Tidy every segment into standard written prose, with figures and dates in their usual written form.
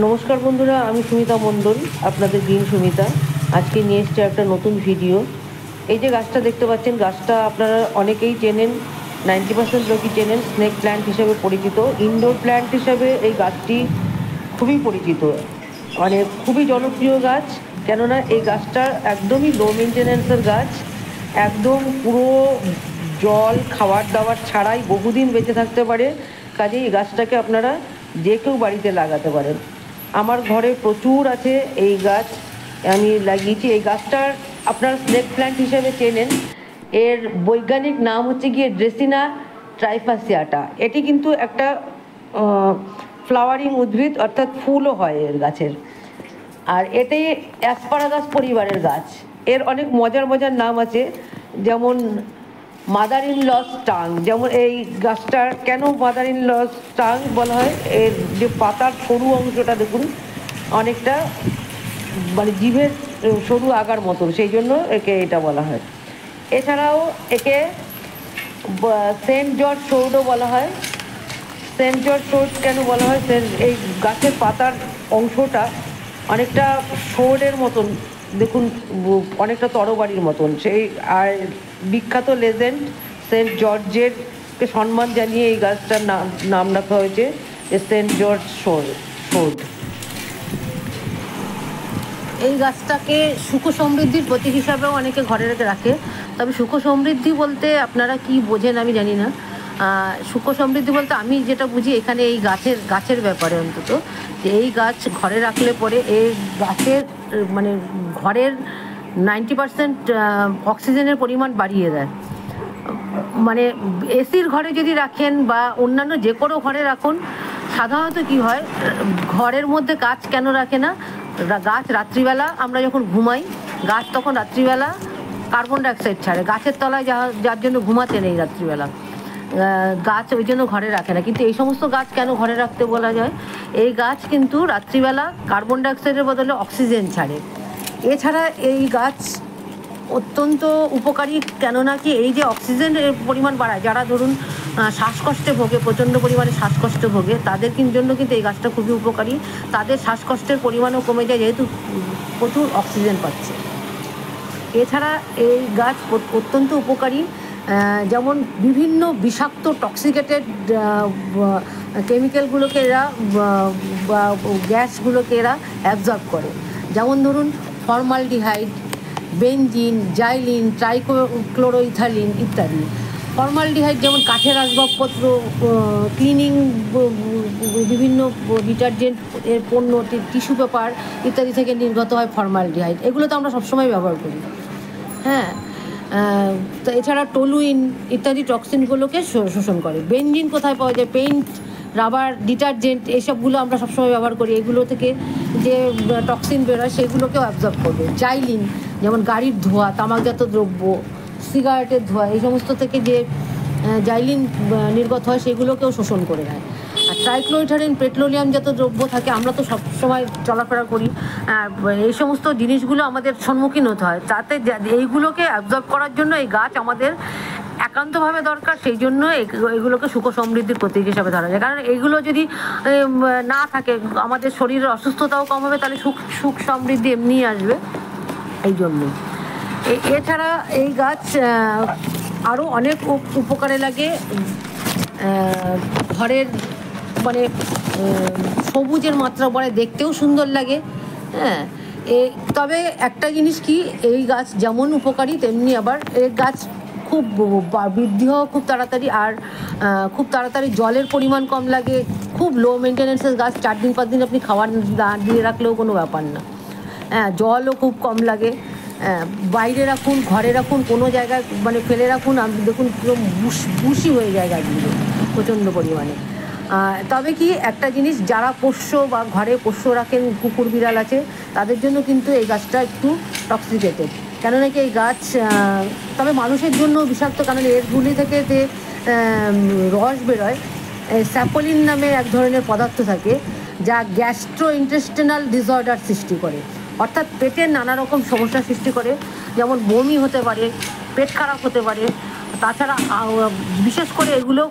নমস্কার বন্ধুরা, আমি সুমিতা মণ্ডল, আপনাদের গ্রিন সুমিতা। আজকে নিয়ে এসেছি একটা নতুন ভিডিও। এই যে গাছটা দেখতে পাচ্ছেন, গাছটা আপনারা অনেকেই চেনেন, 90% লোকই চেনেন। স্নেক প্ল্যান্ট হিসেবে পরিচিত, ইনডোর প্ল্যান্ট হিসেবে এই গাছটি খুবই পরিচিত, মানে খুবই জনপ্রিয় গাছ। কেননা এই গাছটা একদমই লো মেনটেন্যান্সের গাছ, একদম পুরো জল খাবার দাবার ছাড়াই বহুদিন বেঁচে থাকতে পারে। কাজেই এই গাছটাকে আপনারা যে কেউ বাড়িতে লাগাতে পারেন। আমার ঘরে প্রচুর আছে এই গাছ, আমি লাগিয়েছি। এই গাছটার আপনারা স্নেক প্ল্যান্ট হিসেবে চেনেন, এর বৈজ্ঞানিক নাম হচ্ছে গিয়ে ড্রেসিনা ট্রাইফাসিয়াটা। এটি কিন্তু একটা ফ্লাওয়ারিং উদ্ভিদ, অর্থাৎ ফুলও হয় এর গাছের। আর এটাই অ্যাসপারাগাস পরিবারের গাছ। এর অনেক মজার মজার নাম আছে, যেমন মাদার ইন লস টাং। যেমন এই গাছটার কেন মাদার ইন লস টাং বলা হয়, এর যে পাতার সরু অংশটা দেখুন, অনেকটা মানে জিভের সরু আগার মতন, সেই জন্য একে এটা বলা হয়। এছাড়াও একে সেন্ট জর্জ সৌডও বলা হয়। সেন্ট জর্জ সৌড কেন বলা হয়, এই গাছের পাতার অংশটা অনেকটা শোডের মতন, দেখুন অনেকটা তরবারির মতন। সেই আর বিখ্যাত লেজেন্ড সেন্ট জর্জেরকে সম্মান জানিয়ে এই গাছটার নাম রাখা হয়েছে সেন্ট জর্জ সৌড। এই গাছটাকে সুখ সমৃদ্ধির প্রতীক হিসাবেও অনেকে ঘরে রাখে। তবে সুখ সমৃদ্ধি বলতে আপনারা কি বোঝেন আমি জানি না। সুখ সমৃদ্ধি বলতে আমি যেটা বুঝি, এখানে এই গাছের ব্যাপারে অন্তত, যে এই গাছ ঘরে রাখলে পরে এই গাছের মানে ঘরের 90% অক্সিজেনের পরিমাণ বাড়িয়ে দেয়। মানে এসির ঘরে যদি রাখেন বা অন্যান্য যে কোনো ঘরে রাখুন, সাধারণত কি হয়, ঘরের মধ্যে গাছ কেন রাখে না, গাছ রাত্রিবেলা আমরা যখন ঘুমাই, গাছ তখন রাত্রিবেলা কার্বন ডাইঅক্সাইড ছাড়ে, গাছের তলায় যার জন্য ঘুমাতে নেই রাত্রিবেলা, গাছ ওই জন্য ঘরে রাখে না। কিন্তু এই সমস্ত গাছ কেন ঘরে রাখতে বলা যায়, এই গাছ কিন্তু রাত্রিবেলা কার্বন ডাইঅক্সাইডের বদলে অক্সিজেন ছাড়ে। এছাড়া এই গাছ অত্যন্ত উপকারী, কেননা কি এই যে অক্সিজেনের পরিমাণ বাড়ায়, যারা ধরুন শ্বাসকষ্টে ভোগে, প্রচণ্ড পরিমাণে শ্বাসকষ্ট ভোগে, তাদের জন্য কিন্তু এই গাছটা খুবই উপকারী। তাদের শ্বাসকষ্টের পরিমাণও কমে যায়, যেহেতু প্রচুর অক্সিজেন পাচ্ছে। এছাড়া এই গাছ অত্যন্ত উপকারী, যেমন বিভিন্ন বিষাক্ত টক্সিকেটেড কেমিক্যালগুলোকে এরা বা গ্যাসগুলোকে এরা অ্যাবজর্ব করে। যেমন ধরুন ফর্মালডিহাইড, বেনজিন, xylene, ট্রাইক্লোরোইথালিন ইত্যাদি। ফর্মালডিহাইড যেমন কাঠের আসবাবপত্র, ক্লিনিং, বিভিন্ন ডিটারজেন্ট এর পণ্য, টিস্যু পেপার ইত্যাদি থেকে নির্গত হয় ফর্মালডিহাইড। এগুলো তো আমরা সবসময় ব্যবহার করি। হ্যাঁ, তো এছাড়া টলুইন ইত্যাদি টক্সিনগুলোকে শোষণ করে। বেনজিন কোথায় পাওয়া যায়, পেইন্ট, রাবার, ডিটারজেন্ট, এসবগুলো আমরা সবসময় ব্যবহার করি। এগুলো থেকে যে টক্সিন বেরোয় সেগুলোকেও অ্যাবজর্ব করবে। xylene যেমন গাড়ির ধোঁয়া, তামাকজাত দ্রব্য, সিগারেটের ধোঁয়া, এই সমস্ত থেকে যে xylene নির্গত হয় সেগুলোকেও শোষণ করে নেয়। আর ট্রাইক্লোরোইথালিন পেট্রোলিয়ামজাত দ্রব্য থাকে, আমরা তো সবসময় চলাফেরা করি, এই সমস্ত জিনিসগুলো আমাদের সম্মুখীন হতে হয়। তাতে এইগুলোকে অ্যাবজর্ব করার জন্য এই গাছ আমাদের একান্তভাবে দরকার। সেই জন্য এগুলোকে সুখ সমৃদ্ধির প্রতীক হিসাবে ধরা যায়। কারণ এইগুলো যদি না থাকে, আমাদের শরীরের অসুস্থতাও কম হবে, তাহলে সুখ সমৃদ্ধি এমনিই আসবে। এই জন্যই এছাড়া এই গাছ আরও অনেক উপকারে লাগে। ঘরের মানে সবুজের মাত্রা বাড়ে, দেখতেও সুন্দর লাগে। হ্যাঁ, তবে একটা জিনিস কি, এই গাছ যেমন উপকারী তেমনি আবার এই গাছ খুব বৃদ্ধি হওয়া খুব তাড়াতাড়ি, আর খুব তাড়াতাড়ি জলের পরিমাণ কম লাগে। খুব লো মেনটেন্যান্সের গাছ, 4 দিন 5 দিন আপনি খাবার দিয়ে রাখলেও কোনো ব্যাপার না। হ্যাঁ, জলও খুব কম লাগে। বাইরে রাখুন, ঘরে রাখুন, কোনো জায়গায় মানে ফেলে রাখুন, আপনি দেখুন পুরো বুশি হয়ে যায় গাছগুলো প্রচণ্ড পরিমাণে। তবে কি একটা জিনিস, যারা পোষ্য বা ঘরে পোষ্য রাখেন, কুকুর বিড়াল আছে, তাদের জন্য কিন্তু এই গাছটা একটু টক্সিকেটেড। কেননা কি এই গাছ, তবে মানুষের জন্য বিষাক্ত, কারণ এরগুলি থেকে যে রস বেরোয়, স্যাপোলিন নামে এক ধরনের পদার্থ থাকে, যা গ্যাস্ট্রো ইন্টেস্টিনাল ডিসঅর্ডার সৃষ্টি করে, অর্থাৎ পেটের নানা রকম সমস্যা সৃষ্টি করে। যেমন বমি হতে পারে, পেট খারাপ হতে পারে, তাছাড়া বিশেষ করে এগুলো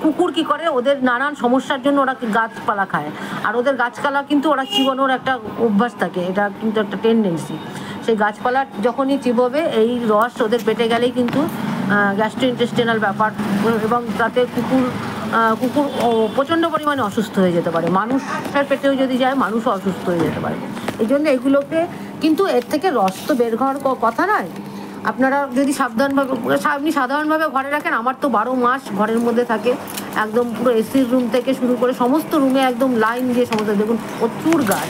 কুকুর কি করে, ওদের নানান সমস্যার জন্য ওরা গাছপালা খায়, আর ওদের গাছপালা কিন্তু ওরা চিবানোর একটা অভ্যাস থাকে, এটা কিন্তু একটা টেন্ডেন্সি। সেই গাছপালা যখনই চিবোবে এই রস ওদের পেটে গেলেই কিন্তু গ্যাস্ট্রোইন্টেস্টিনাল ব্যাপার, এবং তাতে কুকুর প্রচণ্ড পরিমাণে অসুস্থ হয়ে যেতে পারে। মানুষের পেটেও যদি যায় মানুষও অসুস্থ হয়ে যেতে পারে। এই জন্য এগুলোকে, কিন্তু এর থেকে রস তো বের হওয়ার কথা নয়, আপনারা যদি সাধারণভাবে ঘরে রাখেন। আমার তো 12 মাস ঘরের মধ্যে থাকে, একদম পুরো এসির রুম থেকে শুরু করে সমস্ত রুমে একদম লাইন দিয়ে সমস্ত, দেখুন প্রচুর গাছ।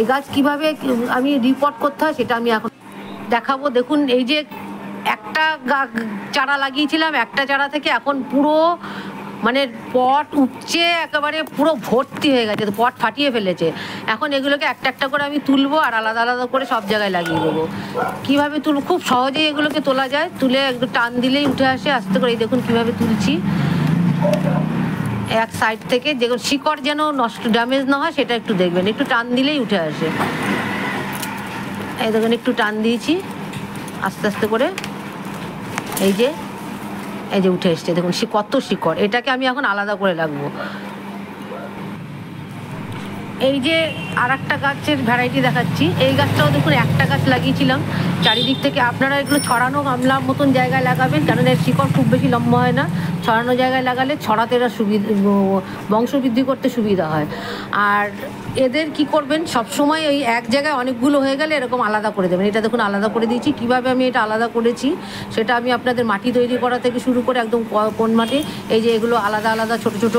এই গাছ কীভাবে আমি রিপোর্ট করতে হয় সেটা আমি এখন দেখাবো। দেখুন এই যে একটা চারা লাগিয়েছিলাম, একটা চারা থেকে এখন পুরো মানে পট উপচে একেবারে পুরো ভর্তি হয়ে গেছে, পট ফাটিয়ে ফেলেছে। এখন এগুলোকে একটা একটা করে আমি তুলবো আর আলাদা আলাদা করে সব জায়গায় লাগিয়ে দেবো। কীভাবে তুলব, খুব সহজেই এগুলোকে তোলা যায়, তুলে একটু টান দিলেই উঠে আসে আস্তে করে। এই দেখুন কীভাবে তুলছি এক সাইড থেকে, যেগুলো শিকড় যেন ড্যামেজ না হয় সেটা একটু দেখবেন, একটু টান দিলেই উঠে আসে। এই দেখুন একটু টান দিয়েছি আস্তে আস্তে করে, এই যে উঠে এসছে, দেখুন কত শিকড়। এটাকে আমি এখন আলাদা করে রাখবো। এই যে আর একটা গাছের ভ্যারাইটি দেখাচ্ছি, এই গাছটাও দেখুন একটা গাছ লাগিয়েছিলাম চারিদিক থেকে। আপনারা এগুলো ছড়ানো গামলার মতন জায়গায় লাগাবেন, কারণ এর শিকড় খুব বেশি লম্বা হয় না। ছড়ানো জায়গায় লাগালে ছড়াতে এরা বংশবৃদ্ধি করতে সুবিধা হয়। আর এদের কি করবেন, সবসময় ওই এক জায়গায় অনেকগুলো হয়ে গেলে এরকম আলাদা করে দেবেন। এটা দেখুন আলাদা করে দিয়েছি। কিভাবে আমি এটা আলাদা করেছি সেটা আমি আপনাদের মাটি তৈরি করা থেকে শুরু করে একদম কোন মাটি, এই যে এগুলো আলাদা আলাদা ছোট ছোট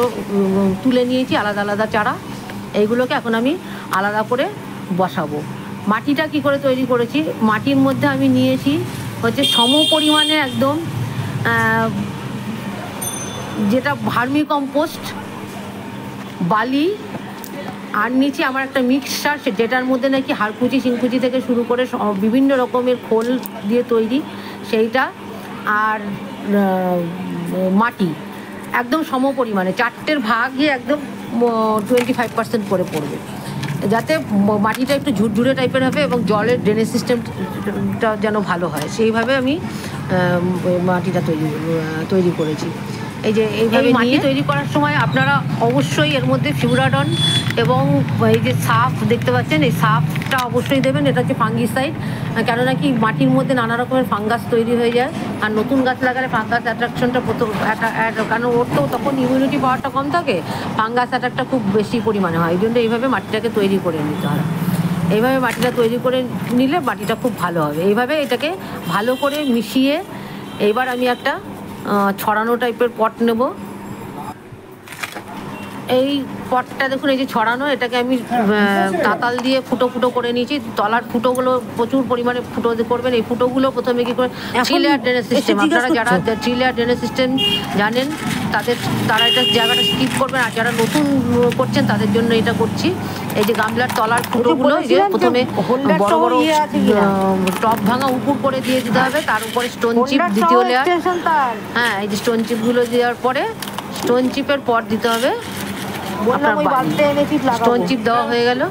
তুলে নিয়েছি, আলাদা আলাদা চারা। এইগুলোকে এখন আমি আলাদা করে বসাবো। মাটিটা কি করে তৈরি করেছি, মাটির মধ্যে আমি নিয়েছি হচ্ছে সম পরিমাণে একদম যেটা ভার্মি কম্পোস্ট, বালি, আর নিচে আমার একটা মিক্সচার, যেটার মধ্যে নাকি হাড়কুচি শিংকুচি থেকে শুরু করে বিভিন্ন রকমের খোল দিয়ে তৈরি সেইটা, আর মাটি একদম সম পরিমাণে, চারটের ভাগে একদম 25% করে পড়বে, যাতে মাটিটা একটু ঝুরঝুরে টাইপের হবে এবং জলের ড্রেনেজ সিস্টেমটা যেন ভালো হয়। সেইভাবে আমি মাটিটা তৈরি করেছি। এই যে এইভাবে মাটি তৈরি করার সময় আপনারা অবশ্যই এর মধ্যে ফিউরাডন এবং এই যে সাফ দেখতে পাচ্ছেন, এই সাফটা অবশ্যই দেবেন। এটা হচ্ছে ফাঙ্গিসাইড, কেননা কি মাটির মধ্যে নানা রকমের ফাঙ্গাস তৈরি হয়ে যায়, আর নতুন গাছ লাগালে ফাঙ্গাস অ্যাট্রাকশনটা কারণ ওর তো তখন ইমিউনিটি পাওয়ারটা কম থাকে, ফাঙ্গাস অ্যাটাকটা খুব বেশি পরিমাণে হয়। এই জন্য এইভাবে মাটিটাকে তৈরি করে নিতে হয়। এইভাবে মাটিটা তৈরি করে নিলে মাটিটা খুব ভালো হবে। এইভাবে এটাকে ভালো করে মিশিয়ে এইবার আমি একটা ছড়ানো টাইপের পট নেব। এই পটটা দেখুন, এই যে ছড়ানো, এটাকে আমি তাতাল দিয়ে ফুটো ফুটো করে নিয়েছি। তলার ফুটোগুলো প্রচুর পরিমাণে ফুটো করবেন। এই ফুটোগুলো প্রথমে কি করে, 3 লেয়ার ড্রেনেজ সিস্টেম, আপনারা যারা 3 লেয়ার ড্রেনেজ সিস্টেম জানেন তারা এটা জায়গাটা স্কিপ করবেন, আর যারা নতুন করছেন তাদের জন্য এটা করছি। এই যে গামলার তলার ফুটোগুলো, এই যে প্রথমে বড় বড় টপ ভাঙা উপর করে দিয়ে দিতে হবে, তার উপরে স্টোন চিপ দ্বিতীয় লেয়ার। হ্যাঁ, এই যে স্টোন চিপগুলো দেওয়ার পরে স্টোন চিপের পর দিতে হবে স্টোন চিপ দেওয়া হয়ে গেল।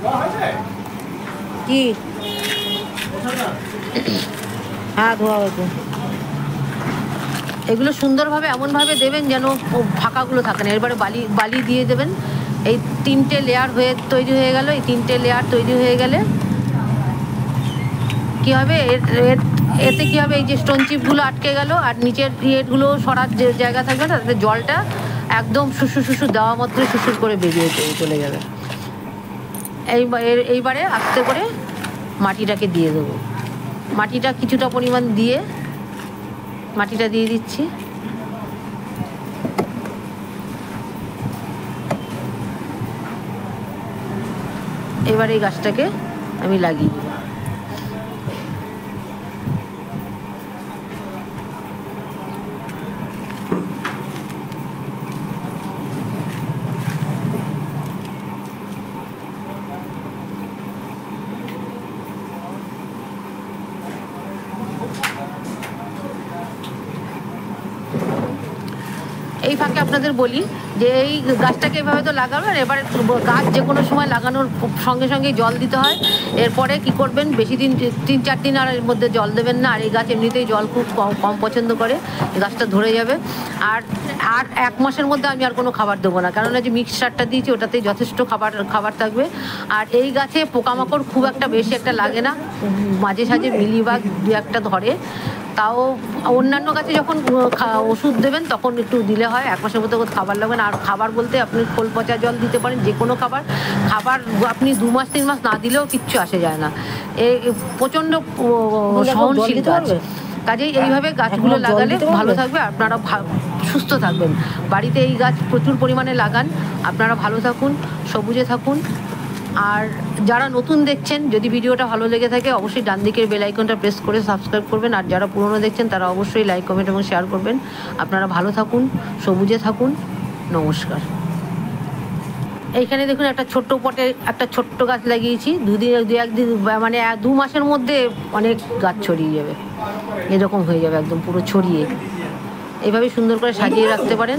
কি হ্যাঁ, ধোয়া হয়েছে। এগুলো সুন্দরভাবে এমনভাবে দেবেন যেন ফাঁকাগুলো থাকে না। এবারে বালি দিয়ে দেবেন। এই 3টে লেয়ার তৈরি হয়ে গেল। এই 3টে লেয়ার তৈরি হয়ে গেলে কী হবে, এতে কী হবে, এই যে স্টোন চিপগুলো আটকে গেল, আর নিচের ইয়েগুলো সরার যে জায়গা থাকবে না, তাতে জলটা একদম শুশু দেওয়া মাত্র শুশুর করে বেরিয়ে চলে যাবে। এইবারে আস্তে করে মাটিটাকে দিয়ে দেবো। মাটিটা কিছুটা পরিমাণ দিয়ে মাটিটা দিয়ে দিচ্ছি। এবার এই গাছটাকে আমি লাগিয়ে দেবো। এই ফাঁকে আপনাদের বলি যে এই গাছটাকে এভাবে তো লাগাবেন, এবারে গাছ যে কোনো সময় লাগানোর সঙ্গে সঙ্গেই জল দিতে হয়। এরপরে কি করবেন, বেশি দিন 3-4 দিন আর এর মধ্যে জল দেবেন না। আর এই গাছ এমনিতেই জল খুব কম পছন্দ করে, এই গাছটা ধরে যাবে। আর 1 মাসের মধ্যে আমি আর কোনো খাবার দেবো না, কারণ যে মিক্সচারটা দিয়েছি ওটাতেই যথেষ্ট খাবার থাকবে। আর এই গাছে পোকামাকড় খুব একটা বেশি একটা লাগে না, মাঝে সাঝে মিলিবাগ 2-1টা ধরে, তাও অন্যান্য গাছে যখন ওষুধ দেবেন তখন একটু দিলে হয়। 1 মাসের মধ্যে খাবার লাগবে না। আর খাবার বলতে আপনি খোল পচা জল দিতে পারেন, যে কোনো খাবার আপনি 2 মাস 3 মাস না দিলেও কিচ্ছু আসে যায় না। এই প্রচণ্ড সহনশীল গাছ, কাজেই এইভাবে গাছগুলো লাগালে ভালো থাকবে, আপনারা সুস্থ থাকবেন। বাড়িতে এই গাছ প্রচুর পরিমাণে লাগান, আপনারা ভালো থাকুন, সবুজে থাকুন। আর যারা নতুন দেখছেন, যদি ভিডিওটা ভালো লেগে থাকে অবশ্যই ডান দিকের বেল আইকনটা প্রেস করে সাবস্ক্রাইব করবেন। আর যারা পুরনো দেখছেন তারা অবশ্যই লাইক, কমেন্ট এবং শেয়ার করবেন। আপনারা ভালো থাকুন, সবুজে থাকুন। নমস্কার। এইখানে দেখুন একটা ছোট্ট পটে একটা ছোট্ট গাছ লাগিয়েছি। 2-1 দিন মানে 2 মাসের মধ্যে অনেক গাছ ছড়িয়ে যাবে, এরকম হয়ে যাবে একদম পুরো ছড়িয়ে। এইভাবে সুন্দর করে সাজিয়ে রাখতে পারেন।